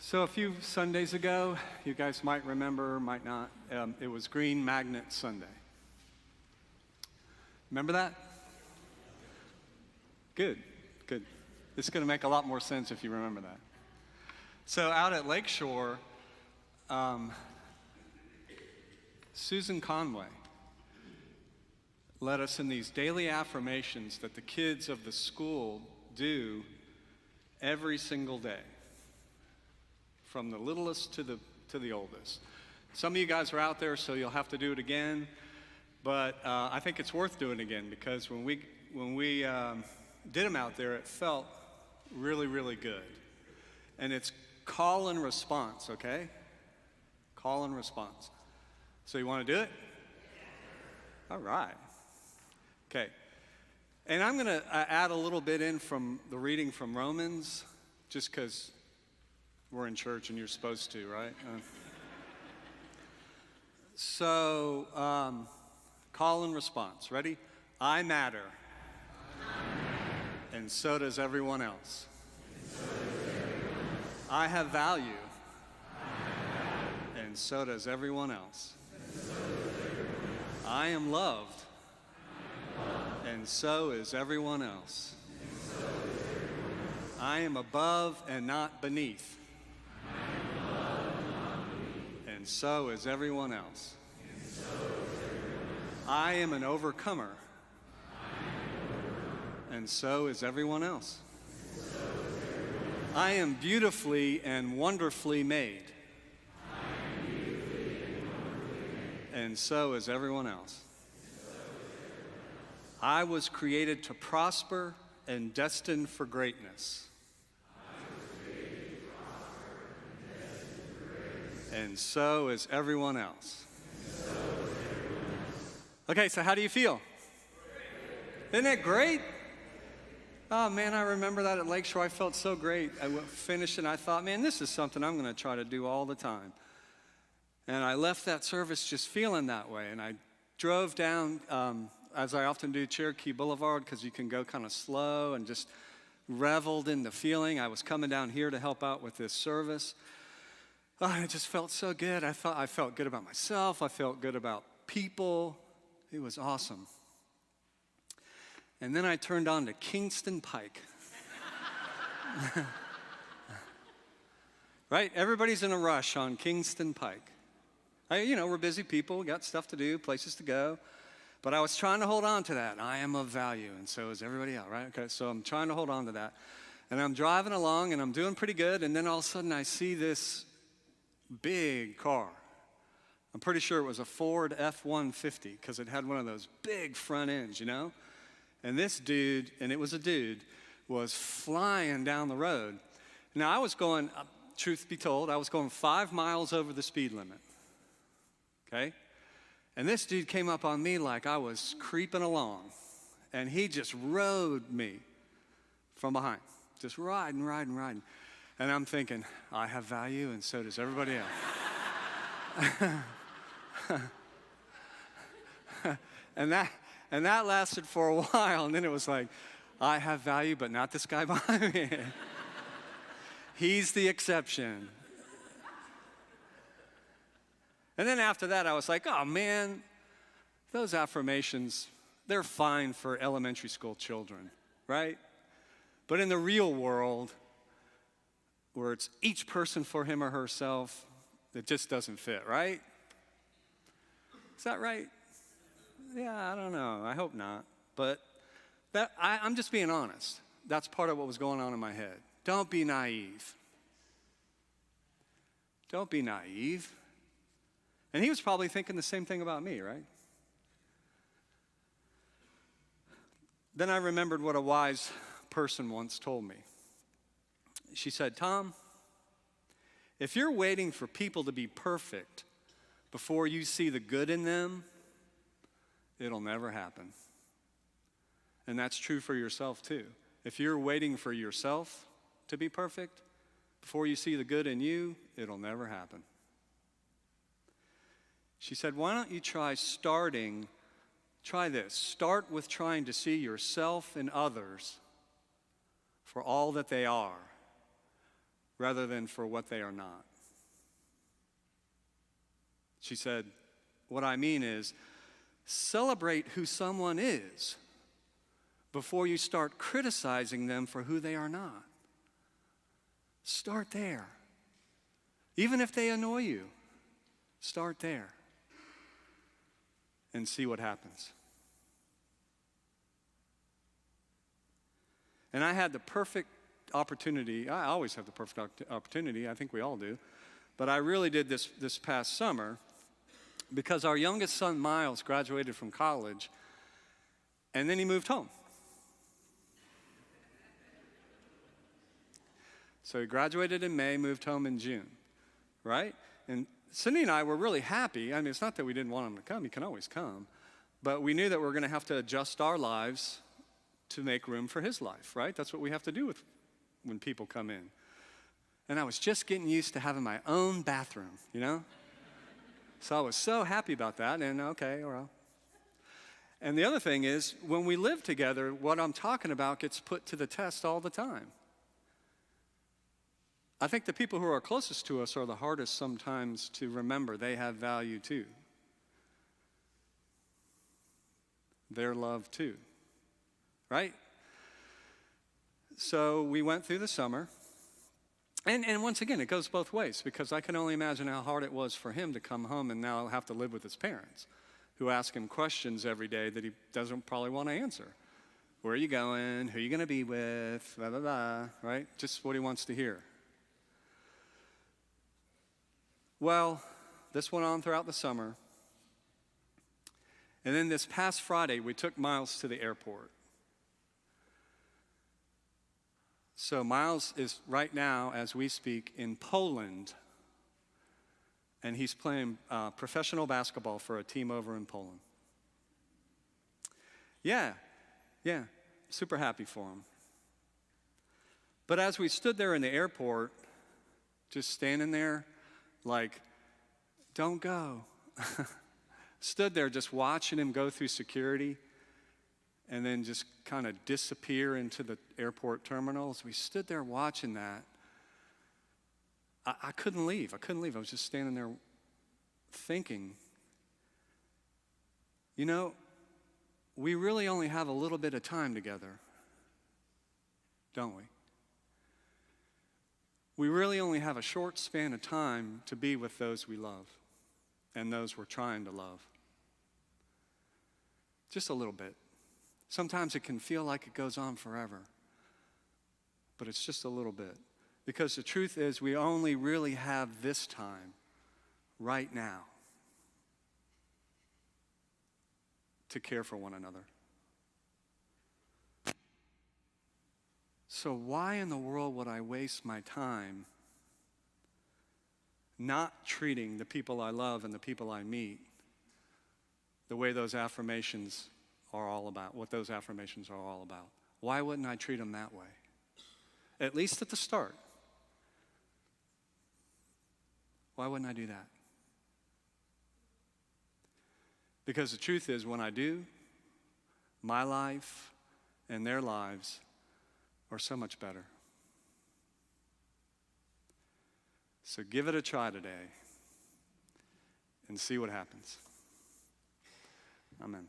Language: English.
So a few Sundays ago, you guys might remember, might not, it was Green Magnet Sunday. Remember that? Good, good. This is going to make a lot more sense if you remember that. So out at Lakeshore, Susan Conway led us in these daily affirmations that the kids of the school do every single day, from the littlest to the oldest. Some of you guys are out there, so you'll have to do it again, but I think it's worth doing again because when we did them out there, it felt really, really good. And it's call and response, okay? Call and response. So you want to do it? All right. Okay. And I'm going to add a little bit in from the reading from Romans, just because we're in church and you're supposed to, right? So, call and response. Ready? I matter. And so does everyone else. I have value. And so does everyone else. I am loved. And so is everyone else. I am above and not beneath. And so is everyone else. I am an overcomer. And so is everyone else. I am beautifully and wonderfully made. And so is everyone else. I was created to prosper and destined for greatness. And so is everyone else. Okay, so how do you feel? Isn't that great? Oh man, I remember that at Lakeshore. I felt so great. I finished and I thought, man, this is something I'm going to try to do all the time. And I left that service just feeling that way. And I drove down, as I often do, Cherokee Boulevard, because you can go kind of slow, and just reveled in the feeling. I was coming down here to help out with this service. Oh, it just felt so good. I felt good about myself. I felt good about people. It was awesome. And then I turned on to Kingston Pike. Right? Everybody's in a rush on Kingston Pike. We're busy people. We got stuff to do, places to go. But I was trying to hold on to that. I am of value, and so is everybody else, right? Okay, so I'm trying to hold on to that. And I'm driving along, and I'm doing pretty good. And then all of a sudden, I see this big car. I'm pretty sure it was a Ford F-150 because it had one of those big front ends, And this dude, and it was a dude, was flying down the road. Now, I was going, truth be told, I was going 5 miles over the speed limit, okay? And this dude came up on me like I was creeping along, and he just rode me from behind, just riding. And I'm thinking, I have value, and so does everybody else. And that lasted for a while, and then it was like, I have value, but not this guy behind me. He's the exception. And then after that, I was like, oh man, those affirmations, they're fine for elementary school children, right? But in the real world, where it's each person for him or herself, it just doesn't fit, right? Is that right? Yeah, I don't know. I hope not. But I'm just being honest. That's part of what was going on in my head. Don't be naive. Don't be naive. And he was probably thinking the same thing about me, right? Then I remembered what a wise person once told me. She said, Tom, if you're waiting for people to be perfect before you see the good in them, it'll never happen. And that's true for yourself too. If you're waiting for yourself to be perfect before you see the good in you, it'll never happen. She said, why don't you try this. Start with trying to see yourself and others for all that they are, rather than for what they are not. She said, what I mean is, celebrate who someone is before you start criticizing them for who they are not. Start there. Even if they annoy you, start there and see what happens. And I had the perfect opportunity. I always have the perfect opportunity. I think we all do. But I really did this past summer because our youngest son, Miles, graduated from college, and then he moved home. So he graduated in May, moved home in June, right? And Cindy and I were really happy. I mean, it's not that we didn't want him to come. He can always come. But we knew that we're going to have to adjust our lives to make room for his life, right? That's what we have to do when people come in. And I was just getting used to having my own bathroom, you know? So I was so happy about that, and okay, well. And the other thing is, when we live together, what I'm talking about gets put to the test all the time. I think the people who are closest to us are the hardest sometimes to remember they have value too. They're loved too, right? So we went through the summer. And once again, it goes both ways, because I can only imagine how hard it was for him to come home and now have to live with his parents, who ask him questions every day that he doesn't probably want to answer. Where are you going? Who are you going to be with? Blah, blah, blah, right? Just what he wants to hear. Well, this went on throughout the summer. And then this past Friday, we took Miles to the airport. So Miles is right now, as we speak, in Poland, and he's playing professional basketball for a team over in Poland. Yeah, super happy for him. But as we stood there in the airport, just standing there, like, don't go. Stood there just watching him go through security and then just kind of disappear into the airport terminals. We stood there watching that. I couldn't leave. I was just standing there thinking, you know, we really only have a little bit of time together, don't we? We really only have a short span of time to be with those we love and those we're trying to love. Just a little bit. Sometimes it can feel like it goes on forever, but it's just a little bit. Because the truth is, we only really have this time, right now, to care for one another. So why in the world would I waste my time not treating the people I love and the people I meet the way those affirmations are all about, what those affirmations are all about? Why wouldn't I treat them that way? At least at the start. Why wouldn't I do that? Because the truth is, when I do, my life and their lives are so much better. So give it a try today and see what happens. Amen.